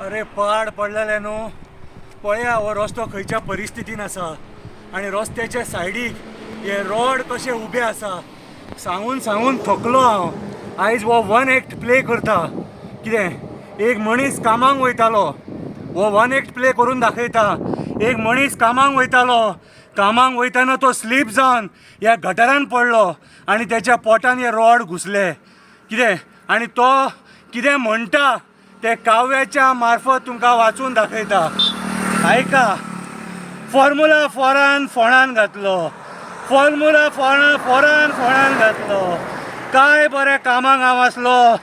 अरे पाड पडलेले न्हू. पळया हो रस्तो खंयच्या परिस्थितीन आसा आनी रस्त्याच्या सायडीक हे रोड कशे उबे आसा. सांगून सांगून थकलो हांव. आयज हो वन एक्ट प्ले करता. कितें एक मनीस कामाक वयतालो, हो वन एक्ट प्ले करून दाखयता. एक मनीस कामाक वयतालो, कामाक वयताना तो स्लीप जावन ह्या गटारान पडलो आनी त्याच्या पोटान हे रॉड घुसले. कितें आनी तो कितें म्हणटा ते काव्याच्या मार्फत तुमकां वाचून दाखयता. आयका, फॉर्म्युला फोरान फोंडान घातलो, फॉर्म्युला फोरान घातलो. काय बरें कामाक हांव आसलो,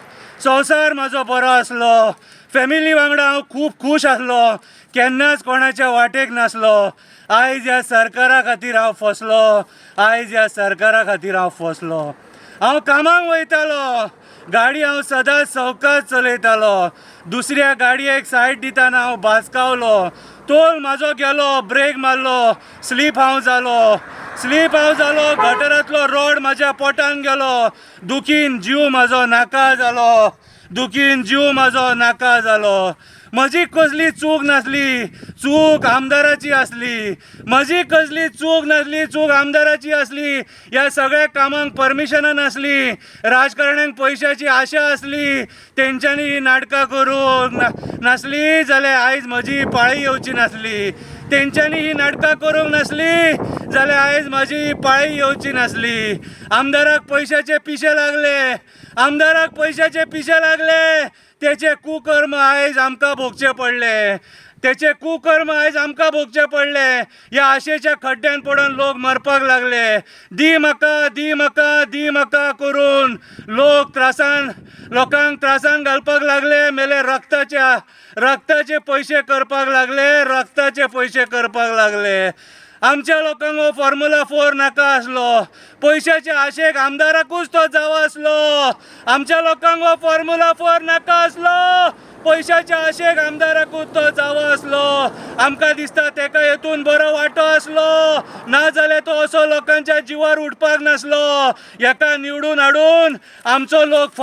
संवसार म्हजो बरो आसलो, फॅमिली वांगडा हांव खूब खूश आसलो, केन्नाच कोणाच्या वाटेक नासलो. आयज ह्या सरकारा खातीर हांव फसलो, आयज ह्या सरकारा खातीर हांव फसलो. हांव कामाक वयतालो, गाडी हांव सदांच सवकास चलयतालो, दुसऱ्या गाडयेक सायड दितना हांव भाजकावलो. तोल म्हाजो गेलो, ब्रेक मारलो, स्लीप हांव जालो, गटरांतलो रॉड म्हाज्या पोटान गेलो. दुखीन जीव म्हाजो नाका जालो. म्हजी कसली चूक नासली, चूक आमदाराची आसली. चूक आमदाराची आसली. ह्या सगळ्या कामांक परमिशनां नासली. राजकारण्यांक पयशांची आशा आसली. तेंच्यांनी ही नाटकां करूंक नासली जाल्यार आयज म्हजी पाळी येवची नासली. तेंच्यांनी ही नाटकां करूंक नासली जाल्यार आयज म्हजी पाळी येवची नासली. आमदाराक पयशाचे पिशे लागले. तेचे कुकर्म आयज आमकां भोगचे पडले. ह्या आशेच्या खड्ड्यान पडून लोक मरपाक लागले. दी म्हाका करून लोकांक त्रासान घालपाक लागले. मेले रक्ताचे पयशे करपाक लागले. आमच्या लोकांक हो फॉर्म्युला 4 नाका आसलो. पयशाच्या आशेक आमदाराकूच तो जावो आसलो. आमच्या लोकांक हो फॉर्म्युला 4 नाका आसलो. पयशाच्या आशेक आमदाराकूच तो जावो आसलो. आमकां दिसता तेका हेतून बरो वांटो आसलो, ना जाल्यार तो असो लोकांच्या जिवार उठपाक नासलो. हेका निवडून हाडून आमचो लोक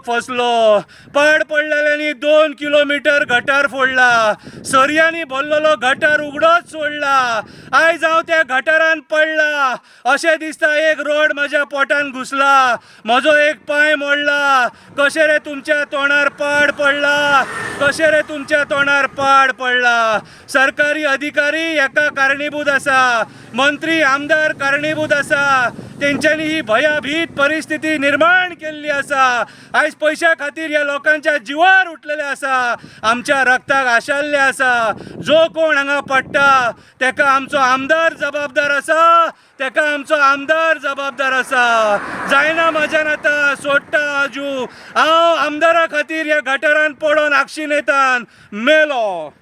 फसलो. पाड पडलेल्यांनी 2 किलोमीटर गटार फोडला. सर्यांनी भरलेलो गटार उगडोच सोडला. आयज हांव त्या गटारान पडला. अशें दिसता एक रोड म्हज्या पोटान घुसला, म्हजो एक पांय मोडला. कशें रे तुमच्या तोंडार पाड पडला. सरकारी अधिकारी हेका कारणीभूत आसा, मंत्री आमदार कारणीभूत आसा. तेंच्यांनी ही भयभीत परिस्थिती निर्माण केल्ली आसा. आयज पयशा खातीर ह्या लोकांच्या जिवार उठलेले आसा, आमच्या रक्ताक आशाल्ले आसा. जो कोण हांगा पडटा तेका आमचो आमदार जबाबदार आसा. जायना म्हाज्यान आतां, सोडटा आजू. हांव आमदारा खातीर ह्या गटारान पडोन आक्षी नेतान मेलो.